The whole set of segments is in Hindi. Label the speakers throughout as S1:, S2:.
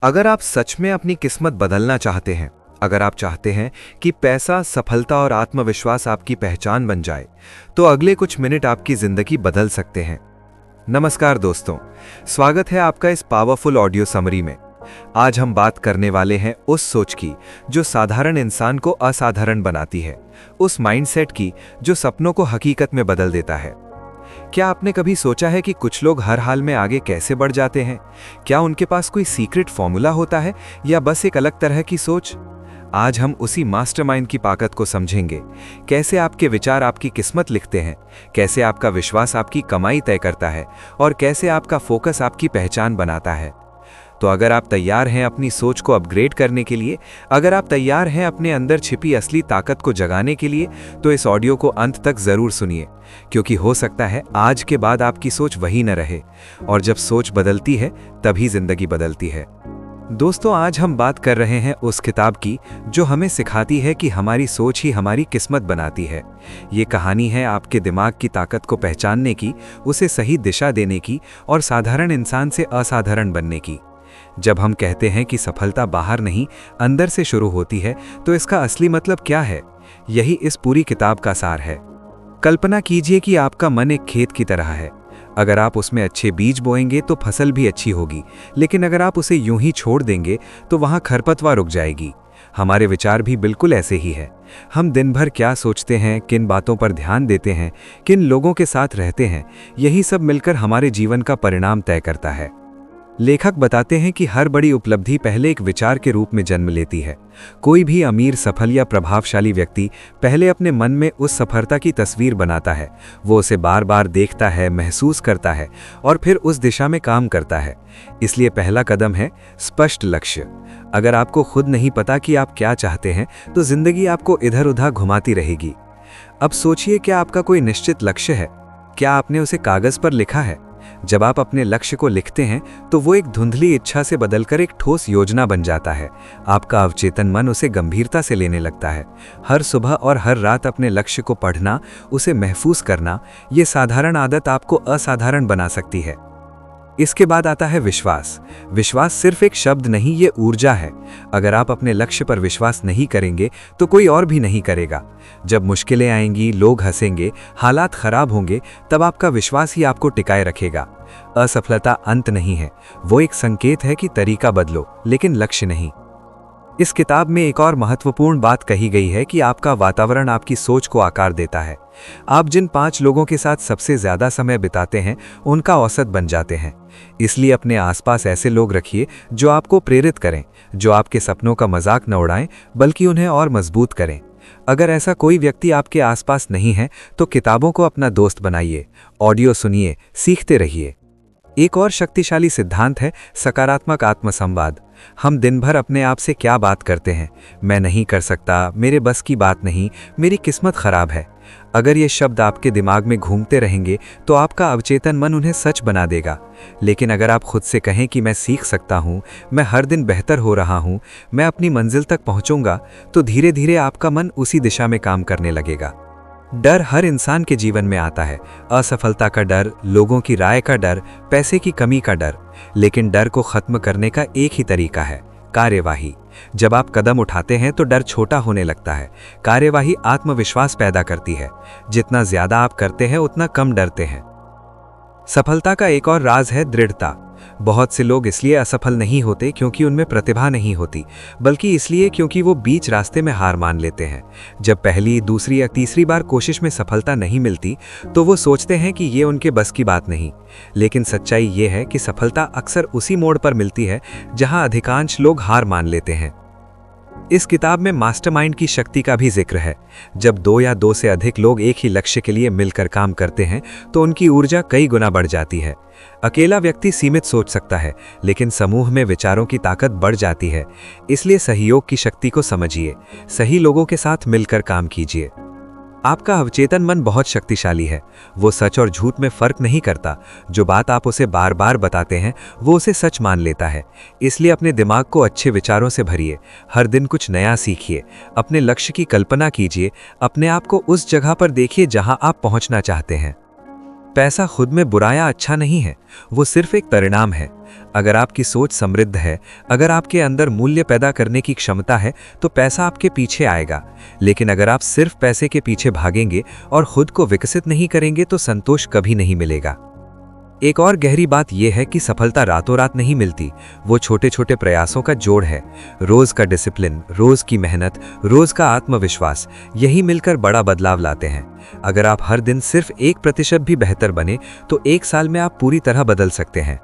S1: अगर आप सच में अपनी किस्मत बदलना चाहते हैं, अगर आप चाहते हैं कि पैसा, सफलता और आत्मविश्वास आपकी पहचान बन जाए, तो अगले कुछ मिनट आपकी जिंदगी बदल सकते हैं। नमस्कार दोस्तों, स्वागत है आपका इस पावरफुल ऑडियो समरी में। आज हम बात करने वाले हैं उस सोच की जो साधारण इंसान को असाधारण बनाती है, उस माइंडसेट की जो सपनों को हकीकत में बदल देता है। क्या आपने कभी सोचा है कि कुछ लोग हर हाल में आगे कैसे बढ़ जाते हैं? क्या उनके पास कोई सीक्रेट फॉर्मूला होता है या बस एक अलग तरह की सोच? आज हम उसी मास्टरमाइंड की ताकत को समझेंगे। कैसे आपके विचार आपकी किस्मत लिखते हैं, कैसे आपका विश्वास आपकी कमाई तय करता है और कैसे आपका फोकस आपकी पहचान बनाता है। तो अगर आप तैयार हैं अपनी सोच को अपग्रेड करने के लिए, अगर आप तैयार हैं अपने अंदर छिपी असली ताकत को जगाने के लिए, तो इस ऑडियो को अंत तक जरूर सुनिए, क्योंकि हो सकता है आज के बाद आपकी सोच वही न रहे। और जब सोच बदलती है तभी जिंदगी बदलती है। दोस्तों, आज हम बात कर रहे हैं उस किताब की जो हमें सिखाती है कि हमारी सोच ही हमारी किस्मत बनाती है। ये कहानी है आपके दिमाग की ताकत को पहचानने की, उसे सही दिशा देने की और साधारण इंसान से असाधारण बनने की। जब हम कहते हैं कि सफलता बाहर नहीं अंदर से शुरू होती है, तो इसका असली मतलब क्या है? यही इस पूरी किताब का सार है। कल्पना कीजिए कि आपका मन एक खेत की तरह है। अगर आप उसमें अच्छे बीज बोएंगे तो फसल भी अच्छी होगी, लेकिन अगर आप उसे यूं ही छोड़ देंगे तो वहां खरपतवार उग जाएगी। हमारे विचार भी बिल्कुल ऐसे ही है। हम दिन भर क्या सोचते हैं, किन बातों पर ध्यान देते हैं, किन लोगों के साथ रहते हैं, यही सब मिलकर हमारे जीवन का परिणाम तय करता है। लेखक बताते हैं कि हर बड़ी उपलब्धि पहले एक विचार के रूप में जन्म लेती है। कोई भी अमीर, सफल या प्रभावशाली व्यक्ति पहले अपने मन में उस सफलता की तस्वीर बनाता है। वो उसे बार बार देखता है, महसूस करता है और फिर उस दिशा में काम करता है। इसलिए पहला कदम है स्पष्ट लक्ष्य। अगर आपको खुद नहीं पता कि आप क्या चाहते हैं, तो जिंदगी आपको इधर उधर घुमाती रहेगी। अब सोचिए, क्या आपका कोई निश्चित लक्ष्य है? क्या आपने उसे कागज पर लिखा है? जब आप अपने लक्ष्य को लिखते हैं तो वो एक धुंधली इच्छा से बदलकर एक ठोस योजना बन जाता है। आपका अवचेतन मन उसे गंभीरता से लेने लगता है। हर सुबह और हर रात अपने लक्ष्य को पढ़ना, उसे महसूस करना, ये साधारण आदत आपको असाधारण बना सकती है। इसके बाद आता है विश्वास। विश्वास सिर्फ एक शब्द नहीं, ये ऊर्जा है। अगर आप अपने लक्ष्य पर विश्वास नहीं करेंगे तो कोई और भी नहीं करेगा। जब मुश्किलें आएंगी, लोग हंसेंगे, हालात खराब होंगे, तब आपका विश्वास ही आपको टिकाए रखेगा। असफलता अंत नहीं है, वो एक संकेत है कि तरीका बदलो, लेकिन लक्ष्य नहीं। इस किताब में एक और महत्वपूर्ण बात कही गई है कि आपका वातावरण आपकी सोच को आकार देता है। आप जिन 5 लोगों के साथ सबसे ज्यादा समय बिताते हैं, उनका औसत बन जाते हैं। इसलिए अपने आसपास ऐसे लोग रखिए जो आपको प्रेरित करें, जो आपके सपनों का मजाक न उड़ाएं, बल्कि उन्हें और मजबूत करें। अगर ऐसा कोई व्यक्ति आपके आसपास नहीं है, तो किताबों को अपना दोस्त बनाइए, ऑडियो सुनिए, सीखते रहिए। एक और शक्तिशाली सिद्धांत है सकारात्मक आत्मसंवाद। हम दिन भर अपने आप से क्या बात करते हैं? मैं नहीं कर सकता, मेरे बस की बात नहीं, मेरी किस्मत खराब है। अगर ये शब्द आपके दिमाग में घूमते रहेंगे तो आपका अवचेतन मन उन्हें सच बना देगा। लेकिन अगर आप खुद से कहें कि मैं सीख सकता हूँ, मैं हर दिन बेहतर हो रहा हूँ, मैं अपनी मंजिल तक पहुँचूंगा, तो धीरे धीरे आपका मन उसी दिशा में काम करने लगेगा। डर हर इंसान के जीवन में आता है। असफलता का डर, लोगों की राय का डर, पैसे की कमी का डर। लेकिन डर को खत्म करने का एक ही तरीका है, कार्यवाही। जब आप कदम उठाते हैं तो डर छोटा होने लगता है। कार्यवाही आत्मविश्वास पैदा करती है। जितना ज्यादा आप करते हैं उतना कम डरते हैं। सफलता का एक और राज है दृढ़ता। बहुत से लोग इसलिए असफल नहीं होते क्योंकि उनमें प्रतिभा नहीं होती, बल्कि इसलिए क्योंकि वो बीच रास्ते में हार मान लेते हैं। जब पहली, दूसरी या तीसरी बार कोशिश में सफलता नहीं मिलती, तो वो सोचते हैं कि ये उनके बस की बात नहीं। लेकिन सच्चाई ये है कि सफलता अक्सर उसी मोड़ पर मिलती है जहां अधिकांश लोग हार मान लेते हैं। इस किताब में मास्टरमाइंड की शक्ति का भी जिक्र है। जब 2 या 2 से अधिक लोग एक ही लक्ष्य के लिए मिलकर काम करते हैं, तो उनकी ऊर्जा कई गुना बढ़ जाती है। अकेला व्यक्ति सीमित सोच सकता है, लेकिन समूह में विचारों की ताकत बढ़ जाती है। इसलिए सहयोग की शक्ति को समझिए, सही लोगों के साथ मिलकर काम कीजिए। आपका अवचेतन मन बहुत शक्तिशाली है। वो सच और झूठ में फर्क नहीं करता। जो बात आप उसे बार बार बताते हैं, वो उसे सच मान लेता है। इसलिए अपने दिमाग को अच्छे विचारों से भरिए। हर दिन कुछ नया सीखिए। अपने लक्ष्य की कल्पना कीजिए। अपने आप को उस जगह पर देखिए जहां आप पहुंचना चाहते हैं। पैसा खुद में बुरा या अच्छा नहीं है, वो सिर्फ एक परिणाम है। अगर आपकी सोच समृद्ध है, अगर आपके अंदर मूल्य पैदा करने की क्षमता है, तो पैसा आपके पीछे आएगा। लेकिन अगर आप सिर्फ पैसे के पीछे भागेंगे और खुद को विकसित नहीं करेंगे तो संतोष कभी नहीं मिलेगा। एक और गहरी बात यह है कि सफलता रातों रात नहीं मिलती, वो छोटे छोटे प्रयासों का जोड़ है। रोज का डिसिप्लिन, रोज की मेहनत, रोज का आत्मविश्वास, यही मिलकर बड़ा बदलाव लाते हैं। अगर आप हर दिन सिर्फ 1% भी बेहतर बने तो 1 साल में आप पूरी तरह बदल सकते हैं।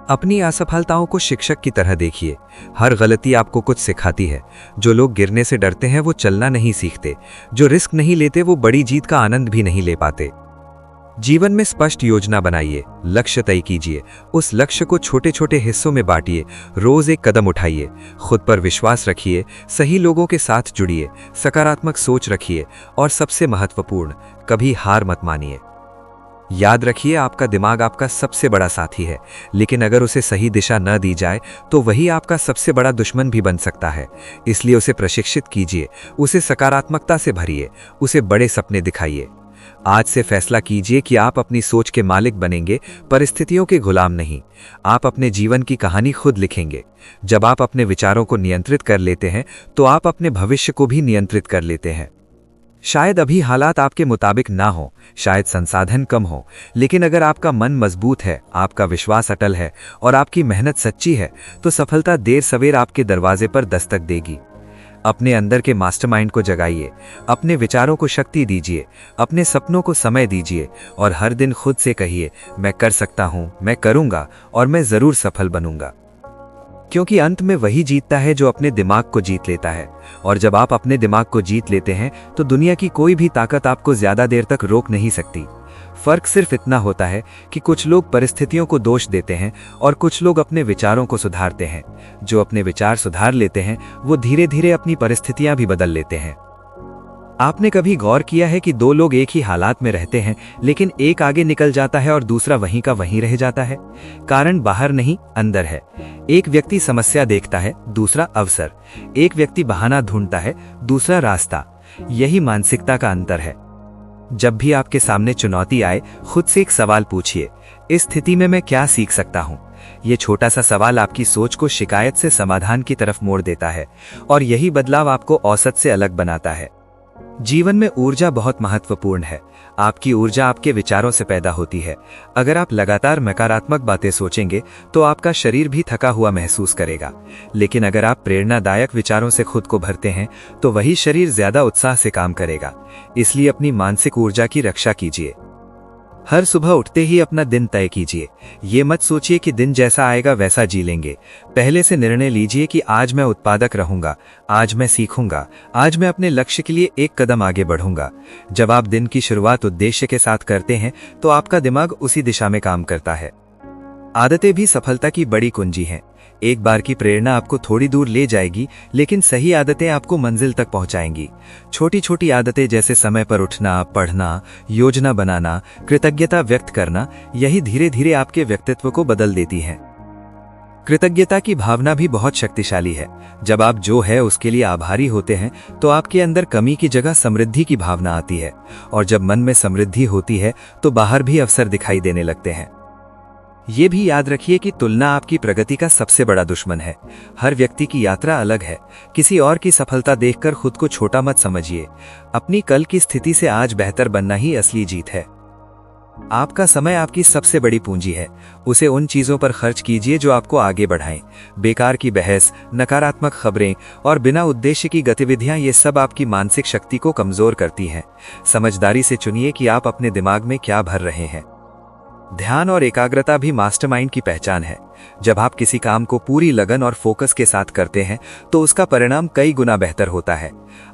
S1: अपनी असफलताओं को शिक्षक की तरह देखिए। हर गलती आपको कुछ सिखाती है। जो लोग गिरने से डरते हैं वो चलना नहीं सीखते। जो रिस्क नहीं लेते वो बड़ी जीत का आनंद भी नहीं ले पाते। जीवन में स्पष्ट योजना बनाइए, लक्ष्य तय कीजिए, उस लक्ष्य को छोटे छोटे हिस्सों में बांटिए, रोज एक कदम उठाइए, खुद पर विश्वास रखिए, सही लोगों के साथ जुड़िए, सकारात्मक सोच रखिए और सबसे महत्वपूर्ण, कभी हार मत मानिए। याद रखिए, आपका दिमाग आपका सबसे बड़ा साथी है, लेकिन अगर उसे सही दिशा न दी जाए तो वही आपका सबसे बड़ा दुश्मन भी बन सकता है। इसलिए उसे प्रशिक्षित कीजिए, उसे सकारात्मकता से भरिए, उसे बड़े सपने दिखाइए। आज से फैसला कीजिए कि आप अपनी सोच के मालिक बनेंगे, परिस्थितियों के गुलाम नहीं। आप अपने जीवन की कहानी खुद लिखेंगे। जब आप अपने विचारों को नियंत्रित कर लेते हैं तो आप अपने भविष्य को भी नियंत्रित कर लेते हैं। शायद अभी हालात आपके मुताबिक ना हो, शायद संसाधन कम हो, लेकिन अगर आपका मन मजबूत है, आपका विश्वास अटल है और आपकी मेहनत सच्ची है तो सफलता देर सवेर आपके दरवाजे पर दस्तक देगी। अपने अंदर के मास्टरमाइंड को जगाइए, अपने विचारों को शक्ति दीजिए, अपने सपनों को समय दीजिए और हर दिन खुद से कहिए, मैं कर सकता हूं, मैं करूंगा और मैं जरूर सफल बनूंगा। क्योंकि अंत में वही जीतता है जो अपने दिमाग को जीत लेता है, और जब आप अपने दिमाग को जीत लेते हैं तो दुनिया की कोई भी ताकत आपको ज्यादा देर तक रोक नहीं सकती। फर्क सिर्फ इतना होता है कि कुछ लोग परिस्थितियों को दोष देते हैं और कुछ लोग अपने विचारों को सुधारते हैं। जो अपने विचार सुधार लेते हैं वो धीरे धीरे अपनी परिस्थितियां भी बदल लेते हैं। आपने कभी गौर किया है कि 2 लोग एक ही हालात में रहते हैं, लेकिन एक आगे निकल जाता है और दूसरा वहीं का वहीं रह जाता है? कारण बाहर नहीं, अंदर है। एक व्यक्ति समस्या देखता है, दूसरा अवसर। एक व्यक्ति बहाना ढूंढता है, दूसरा रास्ता। यही मानसिकता का अंतर है। जब भी आपके सामने चुनौती आए, खुद से एक सवाल पूछिए, इस स्थिति में मैं क्या सीख सकता हूं? ये छोटा सा सवाल आपकी सोच को शिकायत से समाधान की तरफ मोड़ देता है और यही बदलाव आपको औसत से अलग बनाता है। जीवन में ऊर्जा बहुत महत्वपूर्ण है। आपकी ऊर्जा आपके विचारों से पैदा होती है। अगर आप लगातार नकारात्मक बातें सोचेंगे तो आपका शरीर भी थका हुआ महसूस करेगा, लेकिन अगर आप प्रेरणादायक विचारों से खुद को भरते हैं तो वही शरीर ज्यादा उत्साह से काम करेगा। इसलिए अपनी मानसिक ऊर्जा की रक्षा कीजिए। हर सुबह उठते ही अपना दिन तय कीजिए। ये मत सोचिए कि दिन जैसा आएगा वैसा जी लेंगे। पहले से निर्णय लीजिए कि आज मैं उत्पादक रहूंगा, आज मैं सीखूंगा, आज मैं अपने लक्ष्य के लिए एक कदम आगे बढ़ूंगा। जब आप दिन की शुरुआत उद्देश्य के साथ करते हैं तो आपका दिमाग उसी दिशा में काम करता है। आदतें भी सफलता की बड़ी कुंजी हैं। एक बार की प्रेरणा आपको थोड़ी दूर ले जाएगी, लेकिन सही आदतें आपको मंजिल तक पहुंचाएंगी। छोटी छोटी आदतें जैसे समय पर उठना, पढ़ना, योजना बनाना, कृतज्ञता व्यक्त करना, यही धीरे धीरे आपके व्यक्तित्व को बदल देती हैं। कृतज्ञता की भावना भी बहुत शक्तिशाली है। जब आप जो है उसके लिए आभारी होते हैं तो आपके अंदर कमी की जगह समृद्धि की भावना आती है, और जब मन में समृद्धि होती है तो बाहर भी अवसर दिखाई देने लगते हैं। ये भी याद रखिए कि तुलना आपकी प्रगति का सबसे बड़ा दुश्मन है। हर व्यक्ति की यात्रा अलग है। किसी और की सफलता देखकर खुद को छोटा मत समझिए। अपनी कल की स्थिति से आज बेहतर बनना ही असली जीत है। आपका समय आपकी सबसे बड़ी पूंजी है। उसे उन चीजों पर खर्च कीजिए जो आपको आगे बढ़ाएं। बेकार की बहस, नकारात्मक खबरें और बिना उद्देश्य की गतिविधियां, ये सब आपकी मानसिक शक्ति को कमजोर करती हैं। समझदारी से चुनिए कि आप अपने दिमाग में क्या भर रहे हैं। ध्यान और एकाग्रता भी मास्टरमाइंड की पहचान है। जब आप किसी काम को पूरी लगन और फोकस के साथ करते हैं तो उसका परिणाम कई गुना बेहतर होता है।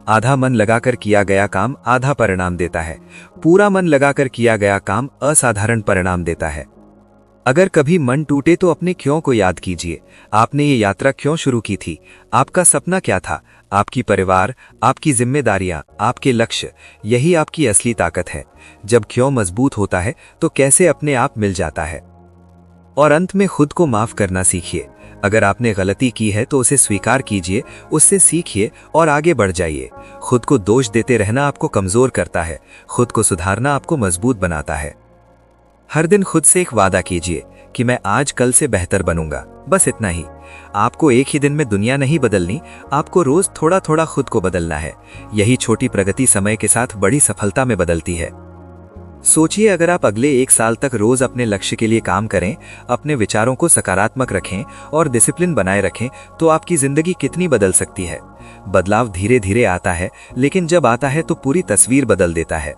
S1: आधा मन लगाकर किया गया काम आधा परिणाम देता है। पूरा मन लगाकर किया गया काम असाधारण परिणाम देता है। अगर कभी मन टूटे तो अपने क्यों को याद कीजिए। आपने ये यात्रा क्यों शुरू की थी? आपका सपना क्या था? आपकी परिवार, आपकी जिम्मेदारियां, आपके लक्ष्य, यही आपकी असली ताकत है। जब क्यों मजबूत होता है तो कैसे अपने आप मिल जाता है। और अंत में खुद को माफ करना सीखिए। अगर आपने गलती की है तो उसे स्वीकार कीजिए, उससे सीखिए और आगे बढ़ जाइए। खुद को दोष देते रहना आपको कमजोर करता है, खुद को सुधारना आपको मजबूत बनाता है।
S2: हर दिन खुद से एक वादा कीजिए कि मैं आज कल से बेहतर बनूंगा, बस इतना ही। आपको एक ही दिन में दुनिया नहीं बदलनी, आपको रोज थोड़ा थोड़ा खुद को बदलना है। यही छोटी प्रगति समय के साथ बड़ी सफलता में बदलती है। सोचिए, अगर आप अगले 1 साल तक रोज अपने लक्ष्य के लिए काम करें, अपने विचारों को सकारात्मक रखें और डिसिप्लिन बनाए रखें, तो आपकी जिंदगी कितनी बदल सकती है। बदलाव धीरे धीरे आता है, लेकिन जब आता है तो पूरी तस्वीर बदल देता है।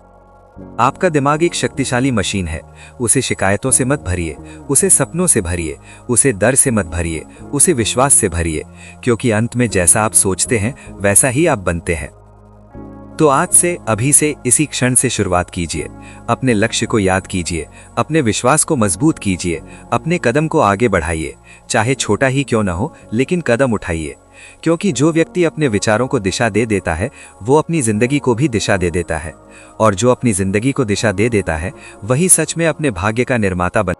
S2: आपका दिमाग एक शक्तिशाली मशीन है। उसे शिकायतों से मत भरिए, उसे सपनों से भरिए, उसे डर से मत भरिए, उसे विश्वास से भरिए, क्योंकि अंत में जैसा आप सोचते हैं वैसा ही आप बनते हैं। तो आज से, अभी से, इसी क्षण से शुरुआत कीजिए। अपने लक्ष्य को याद कीजिए, अपने विश्वास को मजबूत कीजिए, अपने कदम को आगे बढ़ाइए। चाहे छोटा ही क्यों न हो, लेकिन कदम उठाइए, क्योंकि जो व्यक्ति अपने विचारों को दिशा दे देता है वो अपनी जिंदगी को भी दिशा दे देता है, और जो अपनी जिंदगी को दिशा दे देता है वही सच में अपने भाग्य का निर्माता बन